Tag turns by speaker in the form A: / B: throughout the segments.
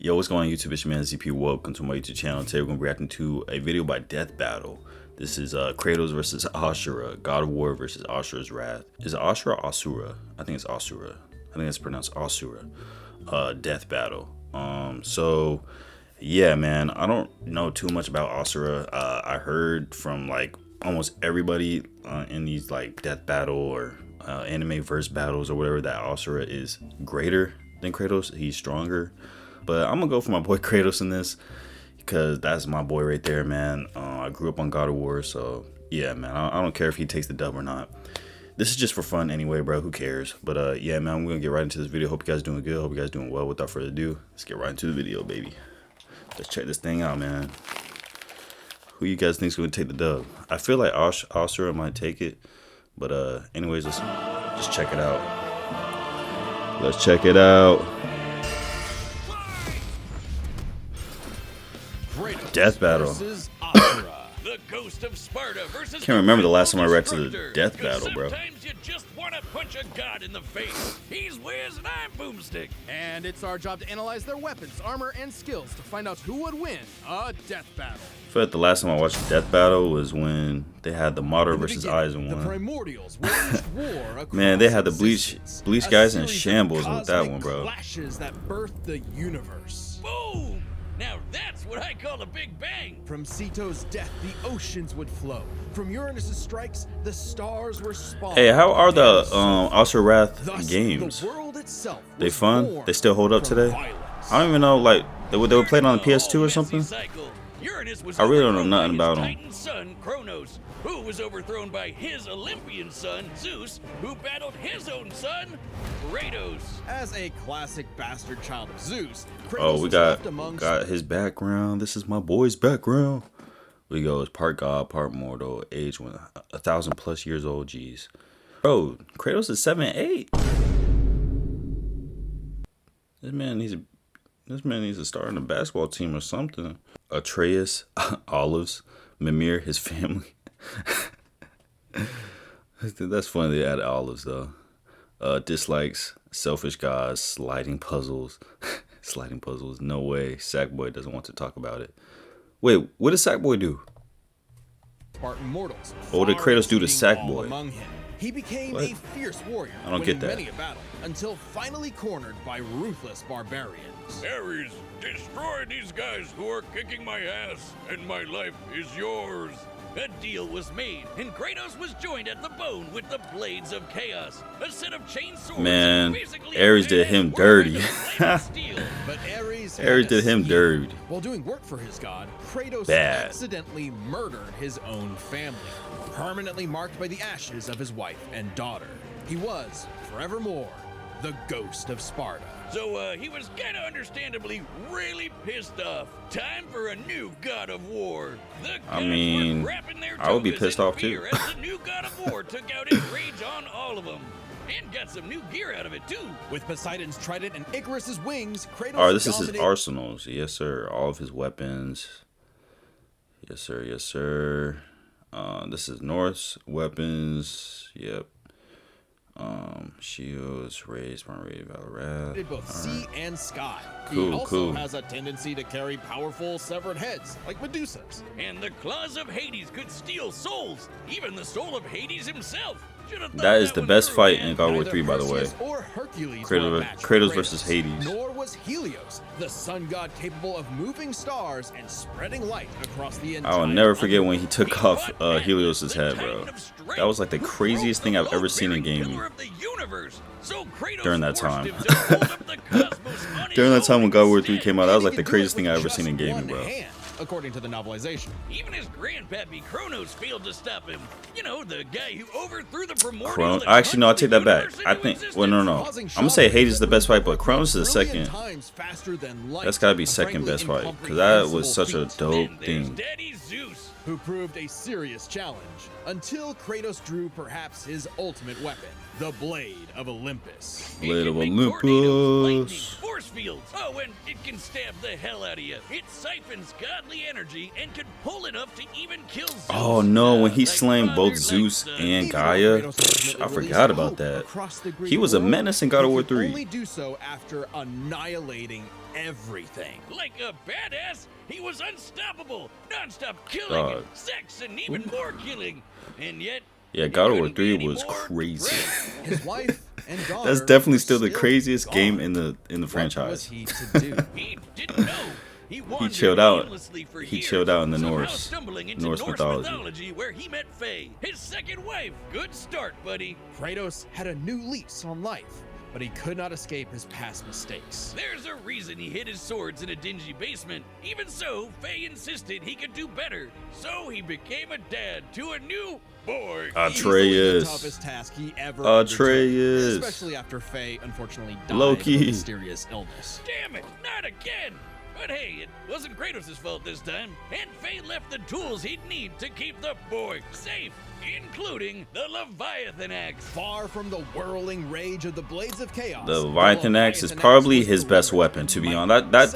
A: Yo, what's going on YouTube? It's your man ZP. Welcome to my YouTube channel. Today we're going to be reacting to a video by Death Battle. This is Kratos versus Asura. God of War versus Asura's Wrath. Is it Asura or Asura? I think it's Asura. I think it's pronounced Asura. Death Battle. So yeah, man, I don't know too much about Asura. I heard from like almost everybody in these like Death Battle or anime verse battles or whatever that Asura is greater than Kratos. He's stronger. But I'm gonna go for my boy Kratos in this because that's my boy right there, man. I grew up on God of War, so yeah, man. I don't care if he takes the dub or not. This is just for fun anyway, bro. Who cares? But yeah, man, we're gonna get right into this video. Hope you guys doing good. Hope you guys doing well. Without further ado, let's get right into the video, baby. Let's check this thing out, man. Who you guys think's gonna take the dub? I feel like Asura might take it, but anyways, let's just check it out. Let's check it out. Death Battle.
B: The ghost of Sparta versus
A: Can't remember the last time I reacted to the Death Battle, bro.
B: Sometimes you just want to punch a god in the face. He's Wiz and I'm Boomstick.
C: And it's our job to analyze their weapons, armor, and skills to find out who would win a death battle.
A: I feel like the last time I watched Death Battle was when they had the Martyr versus Aizen
C: The
A: one.
C: Primordials waged war across
A: Man, they had the Bleach guys in
C: a series of
A: shambles with that
C: cosmic
A: one, bro.
C: Clashes that birthed the universe.
B: Boom! Now that's what I call a big bang.
C: From Ceto's death, the oceans would flow. From Uranus's strikes, the stars were spawned.
A: Hey, how are the Asura Wrath
C: Thus,
A: games?
C: the world itself
A: They
C: was
A: fun?
C: born
A: They still hold up
C: from
A: today?
C: violence.
A: I don't even know, like they were played on the PS2 or something.
B: Uranus was
A: I really don't know
B: overthrown
A: nothing
B: by
A: about
B: his
A: him.
B: Titan son Kronos, who was overthrown by his Olympian son Zeus, who battled his own son Kratos.
C: As a classic bastard child of Zeus, Kratos
A: Oh, we
C: was
A: got
C: left amongst
A: his background. This is my boy's background. We go, it's part God, part mortal, age 1,000+ years old. Jeez, bro, Kratos is 7'8". This man needs to start in a basketball team or something. Atreus, Olives, Mimir, his family. That's funny they added olives though. Dislikes, selfish guys, sliding puzzles. Sliding puzzles, no way. Sackboy doesn't want to talk about it. Wait, what does Sackboy do?
C: Spartan mortals.
A: What did Kratos do to Sackboy?
C: Among him. He became
A: What?
C: a fierce warrior,
A: I don't get
C: winning
A: that.
C: many a battle, until finally cornered by ruthless barbarians.
B: Ares, destroy these guys who are kicking my ass, and my life is yours. A deal was made, and Kratos was joined at the bone with the Blades of Chaos, a set of chain swords.
A: Man,
B: basically
A: Ares did him dirty.
C: But Ares
A: Did him dirty.
C: While doing work for his god, Kratos
A: Bad.
C: accidentally murdered his own family, permanently marked by the ashes of his wife and daughter. He was, forevermore, the ghost of Sparta.
B: So he was kinda understandably really pissed off. Time for a new god of war. The
A: I
B: gods
A: mean,
B: were wrapping their
A: I would be
B: togas
A: pissed
B: in
A: off too.
B: fear as the new god of war took out his rage on all of them. And got some new gear out of it too.
C: With Poseidon's trident and Icarus's wings, Kratos
A: Alright, this is his
C: dominated.
A: arsenals. Yes, sir. All of his weapons. Yes, sir. Yes, sir. This is Norse weapons. Yep. Shields, raised, front raid, Valorant.
C: Did both sea and sky.
A: Cool,
C: he also
A: cool.
C: has a tendency to carry powerful severed heads, like Medusa's.
B: And the claws of Hades could steal souls, even the soul of Hades himself.
A: That is the best fight in God of War
C: Neither
A: 3, by the way.
C: Perseus or Hercules were a
A: Kratos,
C: match for
A: Kratos versus Hades.
C: Nor was Helios, the sun god capable of moving stars and spreading light across the entire
A: I will never forget when he
C: universe.
A: took off Helios's head, bro. That was like the craziest thing I've ever seen in gaming. During that time. During that time when God of War 3 came out, that was like the craziest thing I ever seen in gaming, bro.
C: According to the novelization.
B: Even his grandpappy Kronos failed to stop him. You know, the guy who overthrew the primordial.
A: Actually, no, I take that back. I think, well, no. I'm gonna say Hades is the best fight, but Kronos is the second. That's gotta be second best fight, because that was such a dope thing.
B: Daddy Zeus.
C: Who proved a serious challenge until Kratos drew perhaps his ultimate weapon, the Blade of Olympus.
A: Blade of
B: It can make tornadoes, lightning,
A: Olympus.
B: force fields. Oh, and it can stab the hell out of you. It siphons godly energy and can pull enough to even kill Zeus.
A: Oh no, when he
B: Like
A: slain
B: father,
A: both
B: like
A: Zeus
B: son.
A: and
C: Even though
A: Gaia,
C: Kratos ultimately
A: I
C: released
A: forgot about
C: hope
A: that.
C: across the Greek
A: He was a
C: world,
A: menace in God of
C: he
A: War
C: could
A: 3.
C: only do so after annihilating everything.
B: Like a badass, he was unstoppable. Non-stop killing,
A: Dog.
B: and sex, and even more killing. And yet,
A: Yeah,
B: he
A: God of War
B: couldn't be
A: 3
B: any
A: was
B: more
A: crazy.
B: depressed.
C: His wife and daughter.
A: That's definitely
C: were
A: still the craziest
C: gone.
A: game in the
C: What was
A: franchise.
C: he to do?
B: He didn't know. He wandered
A: chilled out.
B: aimlessly for
A: He
B: years,
A: chilled out in the
B: somehow
A: Norse-
B: stumbling into
A: Norse mythology.
B: where he met Faye, his second wife. Good start, buddy.
C: Kratos had a new lease on life, but he could not escape his past mistakes.
B: There's a reason he hid his swords in a dingy basement. Even so, Faye insisted he could do better. So he became a dad to a new boy.
C: Easily the
A: Atreus.
C: toughest task he ever
A: Atreus.
C: undertook, especially after Faye unfortunately died
A: Loki.
C: of a mysterious illness.
B: Damn it, not again! But hey, it wasn't Kratos' fault this time, and Faye left the tools he'd need to keep the boy safe, including the Leviathan axe.
C: Far from the whirling rage of the Blades of Chaos,
A: The Leviathan axe is probably his best weapon, to be honest. That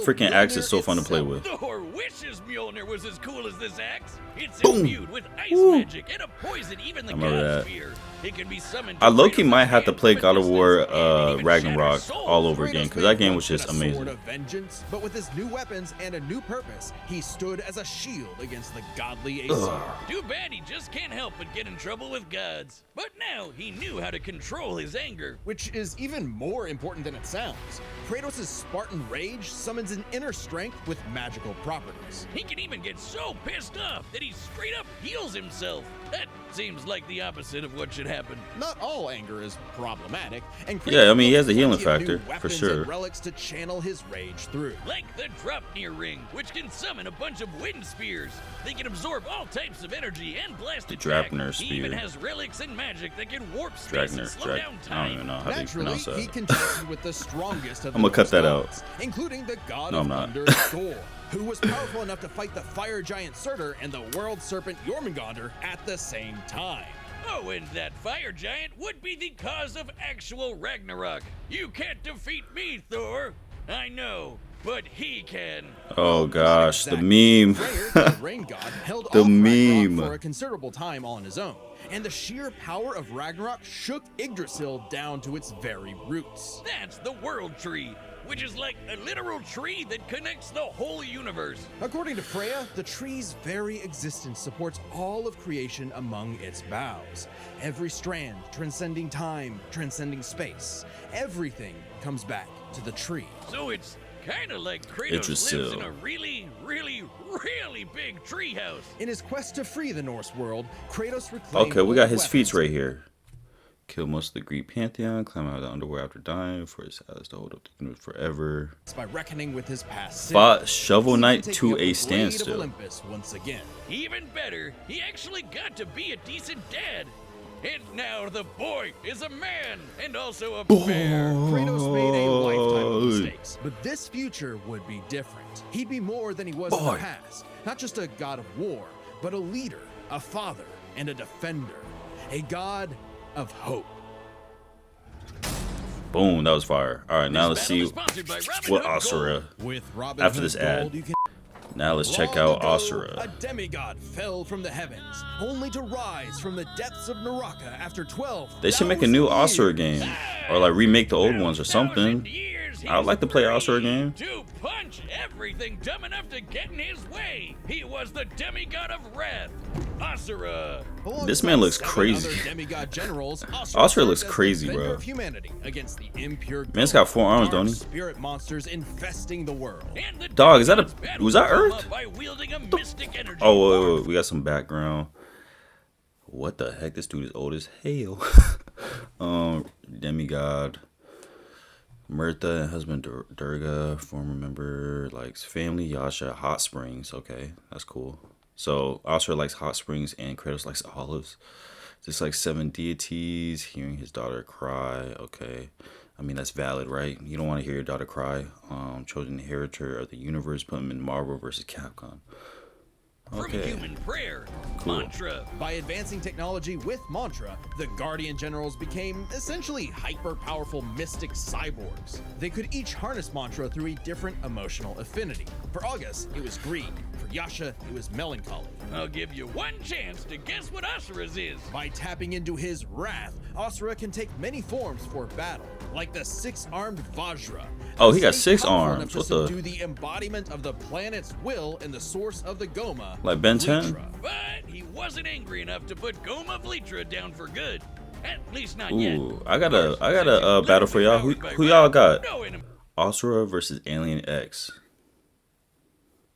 A: freaking axe is so fun to play with.
B: Thor wishes Mjolnir was as cool as this axe. It's
A: Boom.
B: imbued with ice
A: Woo.
B: magic and a poison even the
A: I remember
B: gods
A: that.
B: fear. It can be summoned
A: I
B: to
A: low-key
B: Kratos'
A: might have to
B: hand
A: play
B: from a
A: God of War
B: distance and even
A: Ragnarok
B: shatter souls.
A: all over again, because that game was just
C: Kratos may have
A: amazing.
C: a sword of vengeance, but with his new weapons and a new purpose, he stood as a shield against the godly Asura.
B: Too bad he just can't help but get in trouble with gods. But now he knew how to control his anger.
C: Which is even more important than it sounds. Kratos' Spartan rage summons an inner strength with magical properties.
B: He can even get so pissed off that he straight up heals himself. That seems like the opposite of what should happen.
C: Not all anger is problematic, and
A: Yeah, I mean, he has a
C: Kratos
A: healing
C: plenty of new
A: factor, for
C: weapons
A: sure.
C: and relics to channel his rage through.
B: Like the Dropnir ring, which can summon a bunch of wind spears. They can absorb all types of energy and blast
A: The
B: it back.
A: Dropnir
B: He even
A: spear.
B: has relics and magic that can warp space and slow down
A: I
B: time.
A: don't even know how do you
C: Naturally,
A: pronounce
C: he
A: that.
C: contested with the strongest of the
A: I'ma cut
C: Norse
A: that out.
C: gods, including the god
A: No,
C: of
A: I'm not.
C: thunder, Thor, who was powerful enough to fight the fire giant Surtur and the world serpent Jormungandr at the same time.
B: Oh, and that fire giant would be the cause of actual Ragnarok. You can't defeat me, Thor. I know, but he can.
A: Oh gosh, the
C: Exactly.
A: meme.
C: Freyr, the rain god, held
A: The
C: off Ragnarok
A: meme.
C: for a considerable time on his own, and the sheer power of Ragnarok shook Yggdrasil down to its very roots.
B: That's the World Tree, which is like a literal tree that connects the whole universe.
C: According to Freya, the tree's very existence supports all of creation among its boughs. Every strand transcending time, transcending space. Everything comes back to the tree.
B: So it's kind of like Kratos
A: Yggdrasil.
B: lives in a really, really, really big treehouse.
C: In his quest to free the Norse world, Kratos reclaimed
A: Okay, we got
C: old
A: his feats
C: weapons.
A: right here. Kill most of the Greek pantheon, climb out of the underworld after dying, for his eyes to hold up the universe forever.
C: By reckoning with his past sins.
A: Fought Shovel
C: Even
A: Knight
C: taking
A: to
C: up the
A: a
C: Blade of
A: standstill.
C: Olympus once again.
B: Even better, he actually got to be a decent dad. And now the boy is a man and also a bear.
C: Kratos made a lifetime of
A: Boy.
C: mistakes, but this future would be different. He'd be more than he was in
A: Boy.
C: the past. Not just a god of war, but a leader, a father, and a defender. A god of hope.
A: Boom, that was fire. All right, now let's
B: Battle is
A: see
B: sponsored by Robin
A: what
B: Hood
A: Asura.
B: Gold.
C: With Robin
A: After
C: Hood
A: this ad.
C: Gold, you can
A: Now let's check
C: Long
A: out
C: ago,
A: Asura.
C: A demigod fell from the heavens, only to rise from the depths of Naraka after 12.
A: They should make a new Asura game, or like remake the old ones or
B: 1,000
A: something.
B: years
A: I would like to play
B: he's
A: Asura
B: free
A: game.
B: To punch everything dumb enough to get in his way. He was the demigod of wrath, Asura.
A: This man looks
C: Alongside
A: crazy.
C: 7 other demigod generals,
A: Asura
C: served
A: looks
C: as
A: crazy,
C: defender
A: bro.
C: of humanity against the impure
A: Man's got 4 arms,
C: dark
A: don't he?
C: Spirit monsters infesting the world.
B: And the
A: Dog, is that a-
B: demigods battled
A: was that
B: Roma
A: Earth?
B: By wielding a mystic energy.
A: Oh, wait, we got some background. What the heck? This dude is old as hell. Demigod. Mirtha and husband Durga, former member, likes family, Yasha, hot springs. Okay, that's cool. So Asura likes hot springs and Kratos likes olives. Just like 7 deities, hearing his daughter cry. Okay, I mean that's valid, right? You don't want to hear your daughter cry. Chosen inheritor of the universe, put him in Marvel versus Capcom.
B: From
A: Okay.
B: human prayer,
A: Cool.
B: mantra.
C: By advancing technology with mantra, the Guardian Generals became essentially hyper-powerful mystic cyborgs. They could each harness mantra through a different emotional affinity. For August, it was greed. For Yasha, it was melancholy.
B: I'll give you one chance to guess what Asura's is.
C: By tapping into his wrath, Asura can take many forms for battle, like the six-armed Vajra.
A: Oh, he got
C: Stay
A: 6
C: powerful
A: arms.
C: enough to
A: What the?
C: subdue the embodiment of the planet's will and the source of the Goma.
A: Like Ben 10?
C: Vlitra.
B: But he wasn't angry enough to put Goma Vlitra down for good. At least not yet.
A: Ooh, I got a battle for y'all. Who y'all got? Asura versus Alien X.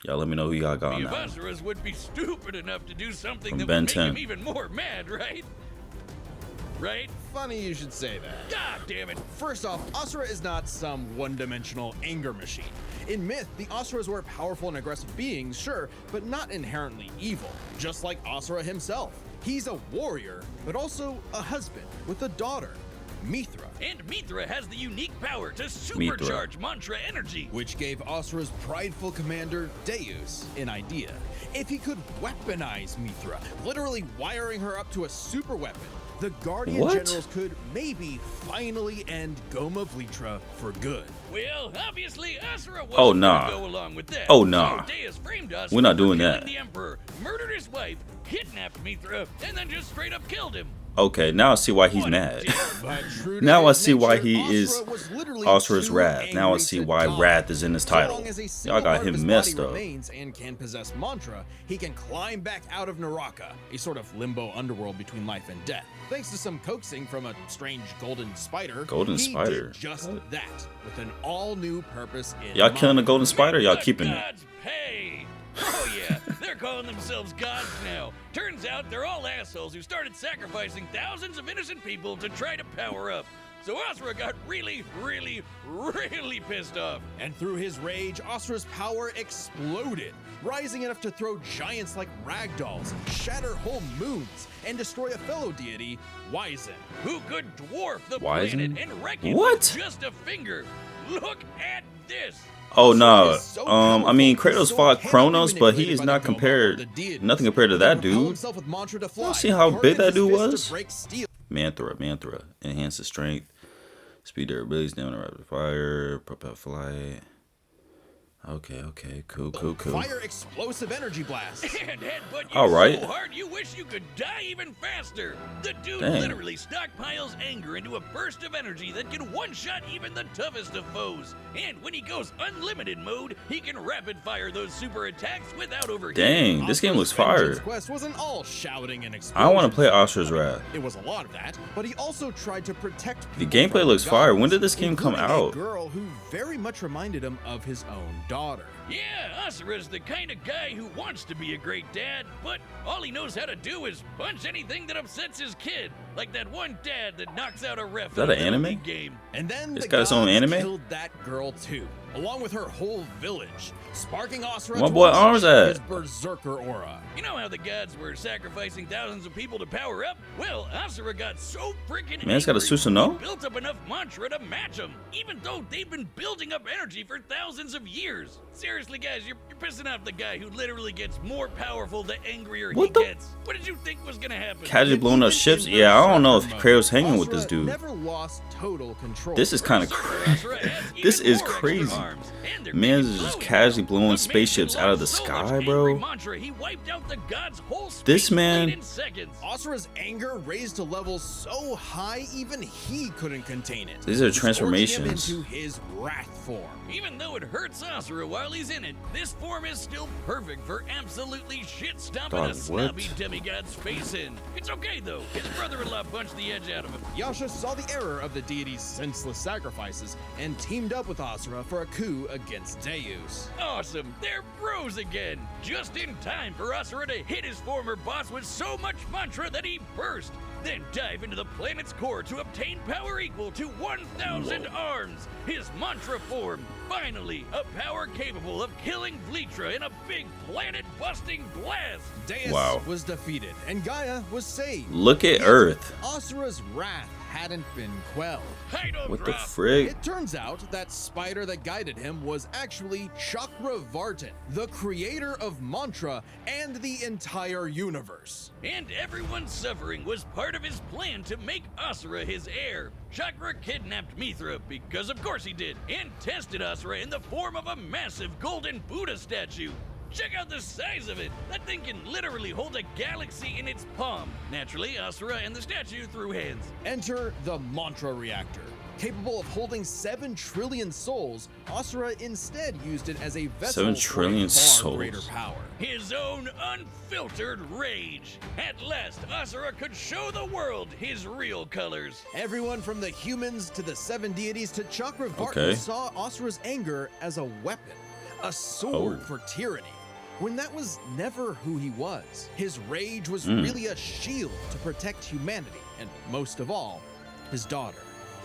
A: Y'all let me know who y'all got on
B: The
A: that.
B: Asuras would be stupid enough to do something
A: From
B: that
A: Ben
B: would make
A: 10.
B: him even more mad, right? Right?
C: Funny you should say that.
B: God damn it.
C: First off, Asura is not some one-dimensional anger machine. In myth, the Asuras were powerful and aggressive beings, sure, but not inherently evil, just like Asura himself. He's a warrior, but also a husband with a daughter, Mithra,
B: And Mithra has the unique power to supercharge mantra energy.
C: which gave Asura's prideful commander, Deus, an idea. If he could weaponize Mithra, literally wiring her up to a super weapon, the Guardian
A: What?
C: Generals could maybe finally end Goma Vlitra for good.
B: Well, obviously, Asura wasn't
A: Oh, nah.
B: gonna go along with that.
A: Oh, nah.
B: So Deus framed us
A: We're not
B: for
A: doing
B: killing
A: that.
B: the Emperor, murdered his wife, kidnapped Mithra, and then just straight up killed him.
A: Okay, now I see why he's
B: What a
A: mad.
B: dick.
C: But true to
A: Now I
C: his
A: see why
C: nature,
A: he
C: Asura
A: is
C: was literally
A: Asura's
C: too
A: Wrath. Now I
C: angry
A: see
C: to
A: why
C: die.
A: Wrath is in his
C: So
A: title.
C: long as a
A: Y'all
C: single
A: got
C: part of
A: him
C: his
A: messed
C: body
A: up.
C: remains and can possess mantra, he can climb back out of Naraka, a sort of limbo underworld between life and death. Thanks to some coaxing from a strange golden spider,
A: Golden
C: he
A: spider?
C: did just that with an all-new purpose in
A: Y'all killing the
C: mind.
A: golden spider? Y'all
B: The
A: keeping it?
B: gods pay. Oh yeah, they're calling themselves gods now. Turns out they're all assholes who started sacrificing thousands of innocent people to try to power up. So Asura got really pissed off.
C: And through his rage, Asura's power exploded, rising enough to throw giants like ragdolls, shatter whole moons, and destroy a fellow deity, Wyzen.
B: Who could dwarf the
A: Wyzen?
B: planet and wreck it
A: What?
B: with just a finger? Look at this.
A: Oh
C: Asura
A: no.
C: is so
A: I mean
C: powerful,
A: Kratos
C: so
A: fought
C: cannot be
A: Kronos, but he
C: manipulated
A: is
C: by
A: not
C: the Goma,
A: compared.
C: the deities.
A: Nothing compared to
C: He
A: that
C: can propel
A: dude.
C: himself with mantra to fly,
A: Y'all see how big
C: harness
A: that dude
C: his fist
A: was?
C: to break steel.
A: Mantra. Enhances strength, speed, durability, stamina, rapid fire, propel flight. Okay, cool.
C: Fire explosive energy blast.
B: And headbutt you
A: All right.
B: so hard you wish you could die even faster. The dude
A: Dang.
B: literally stockpiles anger into a burst of energy that can one-shot even the toughest of foes. And when he goes unlimited mode, he can rapid-fire those super attacks without overheating.
A: Dang, this game looks
C: Asura's vengeance
A: fire.
C: quest wasn't all shouting and
A: I
C: explosions.
A: want to play Asura's Wrath.
C: It was a lot of that, but he also tried to protect
A: The
C: people
A: gameplay
C: from
A: looks
C: the
A: fire. When
C: gods,
A: did this game come
C: including
A: out?
C: A girl who very much reminded him of his own daughter.
B: Yeah, Asura's the kind of guy who wants to be a great dad, but all he knows how to do is punch anything that upsets his kid. Like that one dad that knocks out a ref
A: that
B: in a
A: an
B: Little
A: anime?
B: League game.
C: And then
A: It's
C: the
A: got its own
C: gods
A: anime?
C: killed that girl too, along with her whole village, sparking Asura
A: My
C: to
A: boy
C: unleash
A: Arms at?
C: his berserker aura.
B: You know how the gods were sacrificing thousands of people to power up? Well, Asura got so freaking
A: Man, it's got a
B: angry,
A: Susanoo?
B: he built up enough mantra to match them, even though they've been building up energy for thousands of years. Seriously, guys, you're pissing off the guy who literally gets more powerful the angrier
A: What
B: he
A: the-
B: gets. What did you think was gonna happen?
A: Casually
C: And
A: blowing up
C: even
A: ships?
C: in
A: Yeah, I don't know if
C: berserker
A: Kratos
C: mode,
A: hanging with this
C: Asura
A: dude.
C: never lost total control.
A: This is kind of
B: Asura
A: crazy.
B: has even
A: This is
B: more extra
A: crazy.
B: arms, and they're
A: Man's
B: keeping
A: just
B: glowing.
A: casually blowing
B: What made
A: spaceships
B: him
A: out of the
B: launch so
A: sky,
B: much
A: bro.
B: angry mantra, he wiped out the god's whole
A: This
B: space
A: man-
B: fleet in seconds.
C: Asura's anger raised to levels so high even he couldn't contain it.
A: These are
C: Scorching him
A: transformations.
C: into his wrath form.
B: Even though it hurts Asura while he's in it, this form is still perfect for absolutely shit-stomping
A: Dog,
B: a snobby
A: what?
B: demigod's face in. It's okay, though. His brother-in-law punched the edge out of him.
C: Yasha saw the error of the deity's senseless sacrifices and teamed up with Asura for a coup against Deus.
B: Awesome, they're bros again. Just in time for Asura to hit his former boss with so much mantra that he burst. Then dive into the planet's core to obtain power equal to 1,000 arms. His mantra form, finally, a power capable of killing Vlitra in a big planet-busting blast.
C: Deus
A: Wow.
C: was defeated and Gaia was saved.
A: Look at
C: Yet,
A: Earth.
C: Asura's wrath hadn't been quelled.
B: Title
A: What the
B: drop.
A: frick?
C: It turns out that spider that guided him was actually Chakravartin, the creator of mantra and the entire universe.
B: And everyone's suffering was part of his plan to make Asura his heir. Chakra kidnapped Mithra, because of course he did, and tested Asura in the form of a massive golden Buddha statue. Check out the size of it! That thing can literally hold a galaxy in its palm. Naturally, Asura and the statue threw hands.
C: Enter the mantra reactor. Capable of holding 7 trillion souls, Asura instead used it as a vessel
A: 7
C: for
A: trillion
C: a far
A: souls.
C: greater power.
B: His own unfiltered rage. At last, Asura could show the world his real colors.
C: Everyone from the humans to the 7 deities to Chakravartin
A: Okay.
C: saw Asura's anger as a weapon, a sword
A: Oh.
C: for tyranny, when that was never who he was. His rage was really a shield to protect humanity, and most of all, his daughter.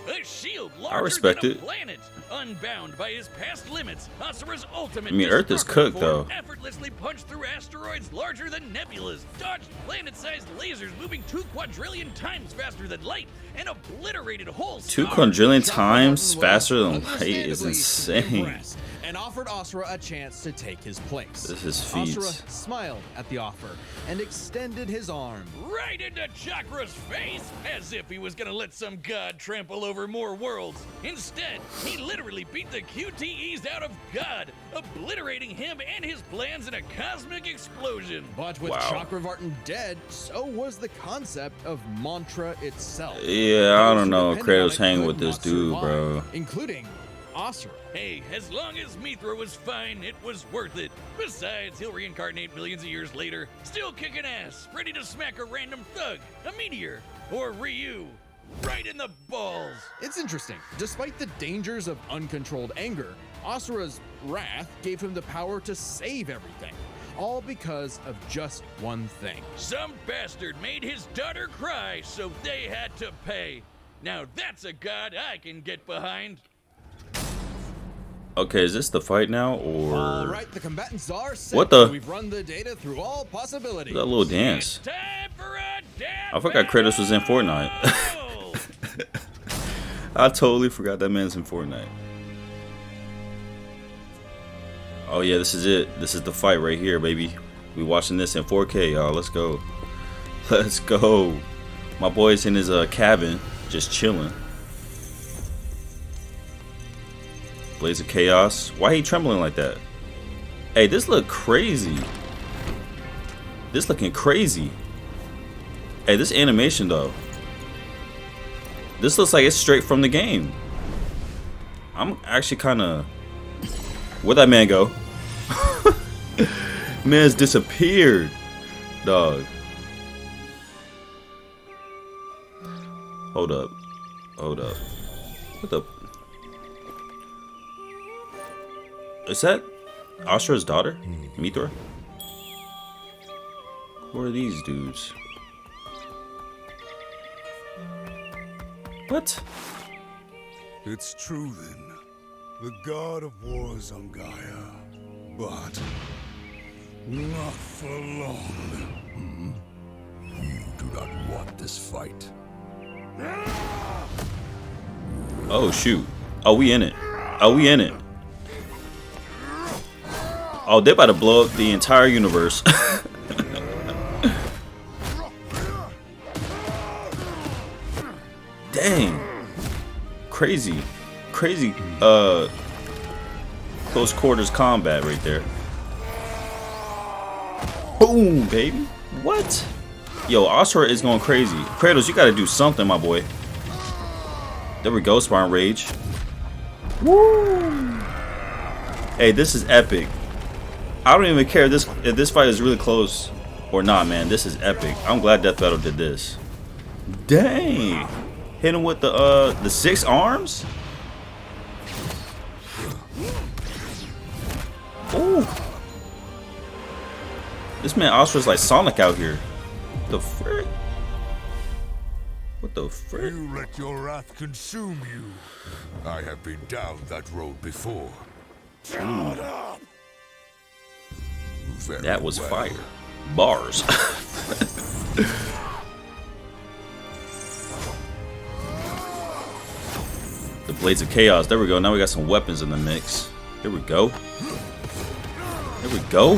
B: A shield larger
A: respect
B: than a
A: it.
B: planet. Unbound by his past limits, Asura's ultimate
A: I mean, Earth is
B: destructive
A: cooked,
B: form
A: though.
B: effortlessly punched through asteroids larger than nebulas, dodged planet-sized lasers moving 2 quadrillion times faster than light, and obliterated whole
A: 2
B: stars.
A: quadrillion
C: Chakravartin
A: times
C: was
A: faster than light is
C: understandably
A: insane.
C: impressed, and offered Asura a chance to take his place.
A: This is feats.
C: Asura smiled at the offer and extended his arm.
B: Right into Chakra's face, as if he was gonna let some god trample over more worlds. Instead, he literally beat the QTEs out of God, obliterating him and his plans in a cosmic explosion.
C: But with
A: Wow.
C: Chakravartin dead, so was the concept of mantra itself.
A: Yeah, I
C: Those
A: don't
C: who
A: know.
C: depended on
A: Kratos
C: it
A: hanging
C: could
A: with this
C: not
A: dude,
C: survive,
A: bro.
C: including Asura.
B: Hey, as long as Mithra was fine, it was worth it. Besides, he'll reincarnate millions of years later, still kicking ass, ready to smack a random thug, a meteor, or Ryu, right in the balls.
C: It's interesting. Despite the dangers of uncontrolled anger, Asura's wrath gave him the power to save everything, all because of just one thing.
B: Some bastard made his daughter cry, so they had to pay. Now that's a god I can get behind.
A: Okay, is this the fight now,
C: All
A: or
C: right, the combatants are set.
A: What the-
C: We've run the data through all possibilities.
A: that little dance?
B: Time for a death
A: I forgot Kratos was in Fortnite.
B: battle!
A: I totally forgot that man's in Fortnite. Oh yeah, this is it. This is the fight right here, baby. We watching this in 4K, y'all. Let's go. Let's go. My boy's in his cabin, just chilling. Blaze of Chaos. Why he trembling like that? Hey, this look crazy. This looking crazy. Hey, this animation though. This looks like it's straight from the game. I'm actually kind of... Where'd that man go? Man's disappeared. Dog. Hold up. Hold up. What the... Is that Asura's daughter? Mithra? Who are these dudes? What?
D: It's true then. The god of war is on Gaia. But not for long. You do not want this fight.
A: Oh shoot. Oh, we in it. Oh, we in it. Oh, they about to blow up the entire universe. Dang. Crazy. Crazy close quarters combat right there. Boom, baby. What? Yo, Asura is going crazy. Kratos, you gotta do something, my boy. There we go, Spawn Rage. Woo! Hey, this is epic. I don't even care if this fight is really close or not, man. This is epic. I'm glad Death Battle did this. Dang. Hit him with the 6 arms? Ooh. This man Asura's like Sonic out here. The frick? What the frick?
D: You let your wrath consume you. I have been down that road before. Shut up! Very
A: That was
D: well.
A: fire. Bars. Blades of Chaos. There we go. Now we got some weapons in the mix. Here we go. Here we go.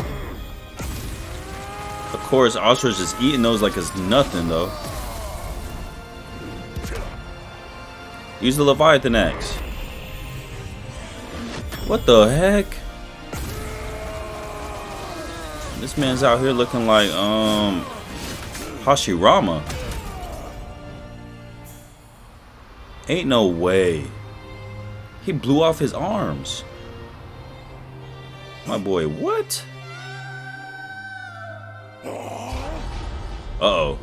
A: Of course, Asura's just eating those like it's nothing, though. Use the Leviathan axe. What the heck? This man's out here looking like Hashirama. Ain't no way. He blew off his arms. My boy, what? Uh-oh.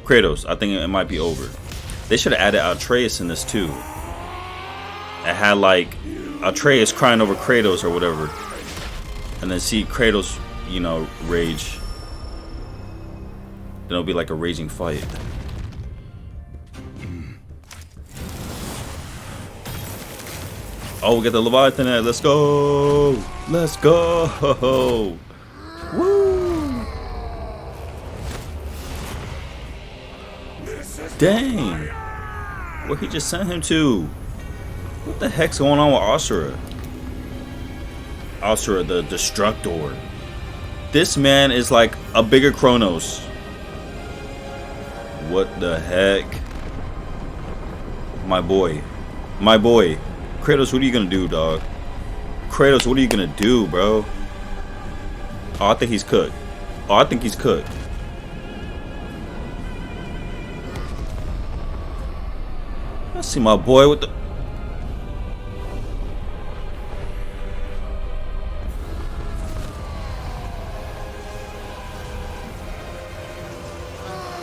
A: Kratos, I think it might be over. They should have added Atreus in this too. It had like Atreus crying over Kratos or whatever. And then see Kratos, you know, rage. Then it'll be like a raging fight. Oh, we got the Leviathan at. Let's go. Let's go. Woo. Dang. Where he just sent him to? What the heck's going on with Asura? Asura, the Destructor. This man is like a bigger Kronos. What the heck? My boy. My boy. Kratos, what are you gonna do, dog? Kratos, what are you gonna do, bro? Oh, I think he's cooked. Oh, I think he's cooked. I see my boy with the...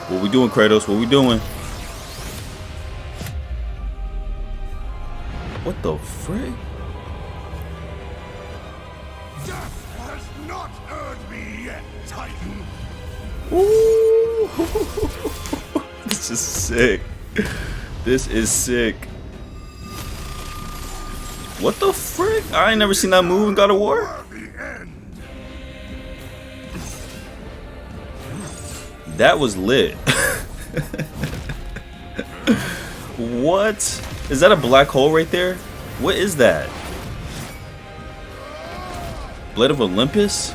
A: What we doing, Kratos? What we doing? What the frick?
D: Death has not heard me yet, Titan.
A: Ooh. This is sick. This is sick. What the frick? I ain't never seen that move in God of War. That was lit. What? Is that a black hole right there? What is that? Blade of Olympus?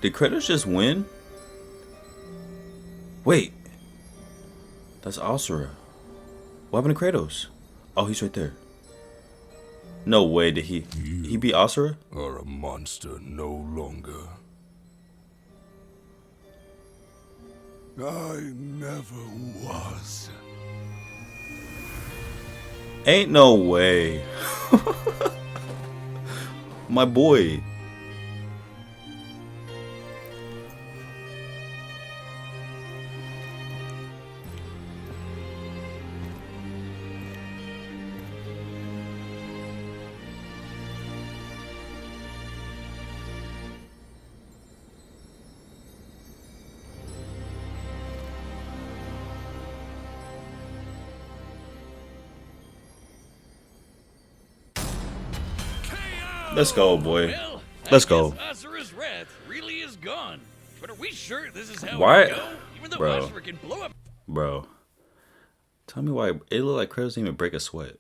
A: Did Kratos just win? Wait. That's Asura. What happened to Kratos? Oh, he's right there. No way did he beat Asura?
D: Are a monster no longer. I never was.
A: Ain't no way. My boy. Let's go, boy.
B: Well,
A: Let's go.
B: Asura's wrath really is gone. But are we sure this is how
A: Why?
B: we go? Even though
A: Bro.
B: Asura can blow up.
A: Bro. Tell me why it looked like Kratos didn't even break a sweat.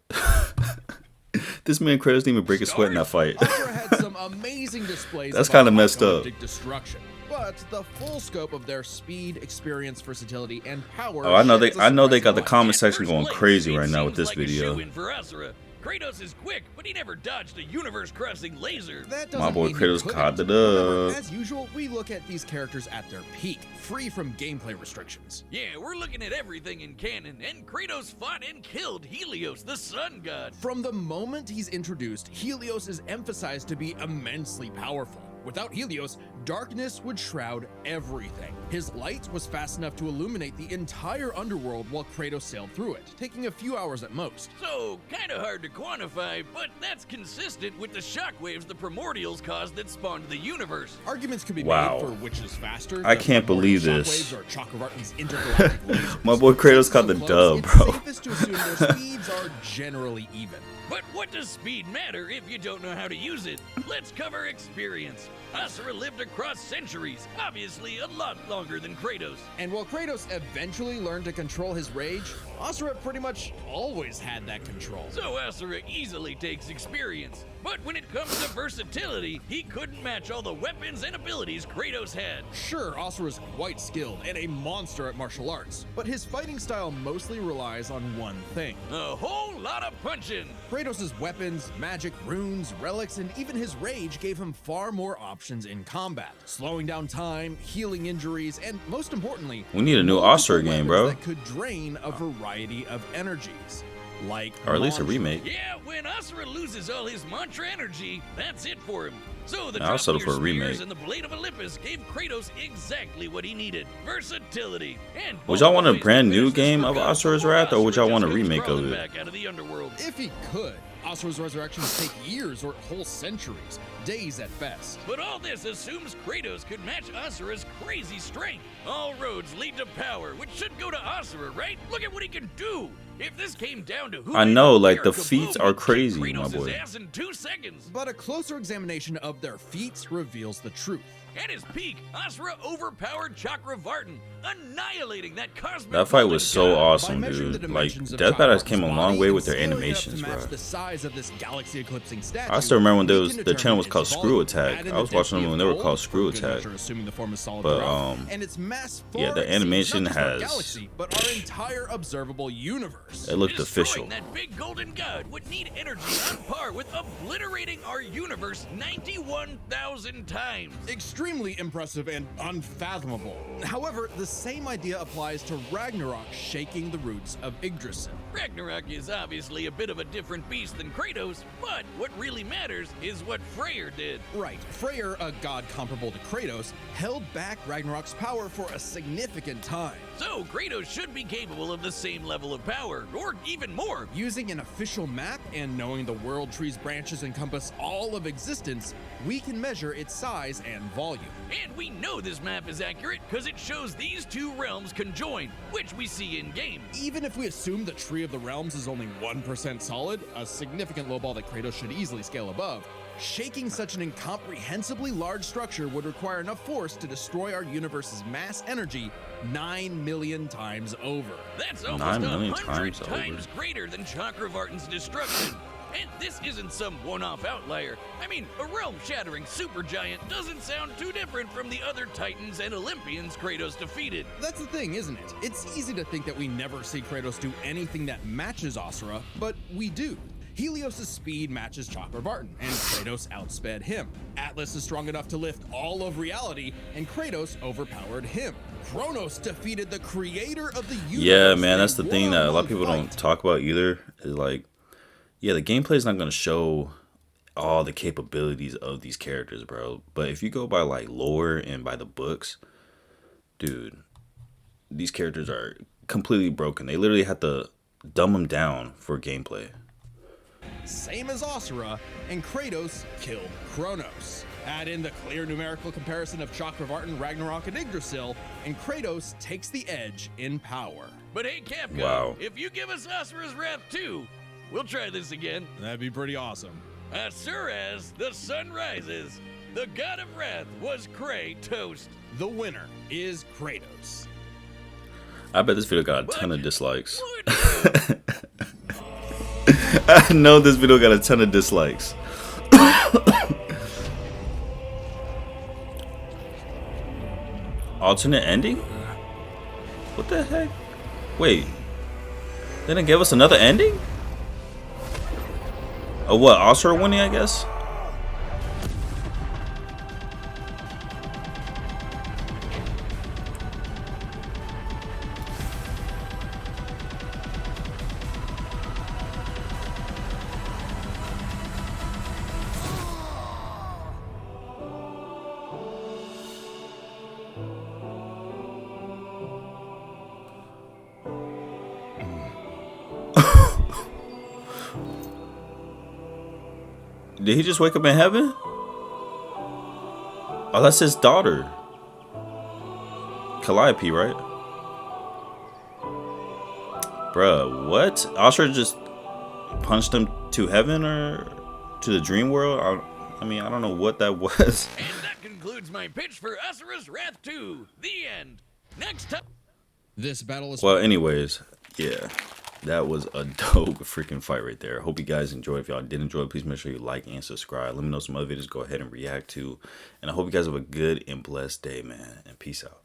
A: This man Kratos didn't even break a sweat in that fight.
C: Asura had some amazing displays.
A: That's
C: of
A: kinda messed up.
C: apocalyptic destruction. But the full scope of their speed, experience, versatility, and power.
A: Oh, I know they
C: sheds a
A: got the
C: surprising
A: comment
B: At
A: section
B: first
A: going
B: glance,
A: crazy
B: it
A: right now with
B: seems
A: this
B: like a
A: video.
B: shoo-in for Asura. Kratos is quick, but he never dodged a universe-crossing laser.
C: That
A: My
C: doesn't
A: boy
C: mean he
A: Kratos
C: couldn't.
A: caught it
C: Remember,
A: up.
C: as usual, we look at these characters at their peak, free from gameplay restrictions.
B: Yeah, we're looking at everything in canon, and Kratos fought and killed Helios, the sun god.
C: From the moment he's introduced, Helios is emphasized to be immensely powerful. Without Helios, darkness would shroud everything. His light was fast enough to illuminate the entire underworld while Kratos sailed through it, taking a few hours at most.
B: So, kinda hard to quantify, but that's consistent with the shockwaves the primordials caused that spawned the universe.
C: Arguments could be
A: Wow.
C: made for which is faster.
A: I
C: the
A: can't
C: primordial
A: believe this.
C: shockwaves or Chakravartin's intergalactic lasers.
A: My boy Kratos
C: Since
A: caught
C: they're
A: the
C: close,
A: dub,
C: it's
A: bro.
C: safest to assume their speeds are generally even.
B: But what does speed matter if you don't know how to use it? Let's cover experience. Asura lived across centuries, obviously a lot longer than Kratos.
C: And while Kratos eventually learned to control his rage, Asura pretty much always had that control.
B: So Asura easily takes experience. But when it comes to versatility, he couldn't match all the weapons and abilities Kratos had.
C: Sure, Asura's quite skilled and a monster at martial arts, but his fighting style mostly relies on one thing.
B: A whole lot of punching.
C: Kratos' weapons, magic, runes, relics, and even his rage gave him far more options in combat, slowing down time, healing injuries, and most importantly,
A: We need a new
C: multiple
A: Asura game,
C: weapons
A: bro.
C: that could drain a variety of energies. Like
A: Or at least a
C: mantra.
A: remake.
B: Yeah, when Asura loses all his mantra energy, that's it for him. So the
A: I'll settle for a
B: Dropmere
A: remake.
B: Spears and the Blade of Olympus gave Kratos exactly what he needed: versatility. And
A: Would y'all want a
B: always
A: brand new
B: finishes
A: game
B: for
A: of
B: God
A: Asura's
B: before
A: Wrath, or would y'all
B: Asura
A: want a
B: just comes
A: remake of
B: crawling
A: it?
B: back out of the underworld.
C: If he could, Asura's resurrections take years or whole centuries, days at best.
B: But all this assumes Kratos could match Asura's crazy strength. All roads lead to power, which should go to Asura, right? Look at what he can do. If this came down to who
A: I
B: made
A: know,
B: the
A: like, the
B: beer,
A: feats
B: kaboom,
A: are
B: he'd kick
A: crazy, my
B: Kratos'
A: boy.
B: ass in 2 seconds.
C: But a closer examination of their feats reveals the truth.
B: At his peak, Asura overpowered Chakravartin, annihilating that cosmic.
A: That fight was
B: golden
A: so
B: god.
A: awesome,
C: By measuring the
A: dude. Like,
C: dimensions of
A: Death Battles
C: Chakravartin's
A: came a long
C: body
A: way
C: and
A: with their
C: scaling it up
A: animations,
C: to
A: bro.
C: match the size of this galaxy-eclipsing statue,
A: I still remember when there
C: we
A: was
C: can
A: the channel was
C: determine
A: called
C: its
A: Screw
C: volume,
A: Attack.
C: add in
A: I was
C: the
A: watching them
C: density
A: when
C: of
A: they were
C: gold,
A: called
C: for
A: Screw
C: good
A: Attack.
C: measure, assuming the form is solid
A: But,
C: throughout, and its mass
A: yeah,
C: far
A: the
C: exceeds
A: animation
C: not just our
A: has-
C: galaxy, but our entire observable universe.
A: It looked
B: Destroying
A: official.
B: that big golden god would need energy on par with obliterating our universe 91,000 times.
C: Extremely impressive and unfathomable. However, the same idea applies to Ragnarok shaking the roots of Yggdrasil.
B: Ragnarok is obviously a bit of a different beast than Kratos, but what really matters is what Freyr did.
C: Right, Freyr, a god comparable to Kratos, held back Ragnarok's power for a significant time.
B: So Kratos should be capable of the same level of power, or even more.
C: Using an official map and knowing the world tree's branches encompass all of existence, we can measure its size and volume.
B: And we know this map is accurate because it shows these two realms conjoined, which we see in game.
C: Even if we assume the Tree of the Realms is only 1% solid, a significant lowball that Kratos should easily scale above, shaking such an incomprehensibly large structure would require enough force to destroy our universe's mass energy 9 million times over.
B: That's almost
A: 9 million
B: 100
A: times
B: times
A: over.
B: greater than Chakravartin's destruction. And this isn't some one-off outlier. I mean, a realm-shattering supergiant doesn't sound too different from the other Titans and Olympians Kratos defeated.
C: That's the thing, isn't it? It's easy to think that we never see Kratos do anything that matches Asura, but we do. Helios' speed matches Chakravartin, and Kratos outsped him. Atlas is strong enough to lift all of reality, and Kratos overpowered him. Kronos defeated the creator of the universe.
A: Yeah, man, that's
C: in
A: the thing that a lot of
C: one-on-one
A: people don't
C: fight.
A: talk about either. Is like, yeah, the gameplay is not going to show all the capabilities of these characters, bro. But if you go by like lore and by the books, dude, these characters are completely broken. They literally had to dumb them down for gameplay.
C: Same as Asura, and Kratos killed Kronos. Add in the clear numerical comparison of Chakravartin, Ragnarok, and Yggdrasil, and Kratos takes the edge in power.
B: But hey, Capcom,
A: Wow.
B: if you give us Asura's Wrath too, we'll try this again.
C: That'd be pretty awesome.
B: Asura's the sun rises. The god of wrath was Kratos.
C: The winner is Kratos.
A: I bet this video got a ton of dislikes.
B: What?
A: I know this video got a ton of dislikes. Alternate ending? What the heck? Wait. They didn't give us another ending? Oh, what? Asura winning, I guess? Did he just wake up in heaven? Oh, that's his daughter. Calliope, right? Bruh, what? Asura just... punched him to heaven or to the dream world. I mean, I don't know what that was.
B: And that concludes my pitch for Asura's Wrath 2. The end. Next time.
C: This battle is
A: Well, anyways, yeah, that was a dope freaking fight right there. Hope you guys enjoyed. If y'all did enjoy, please make sure you like and subscribe. Let me know some other videos go ahead and react to. And I hope you guys have a good and blessed day, man. And peace out.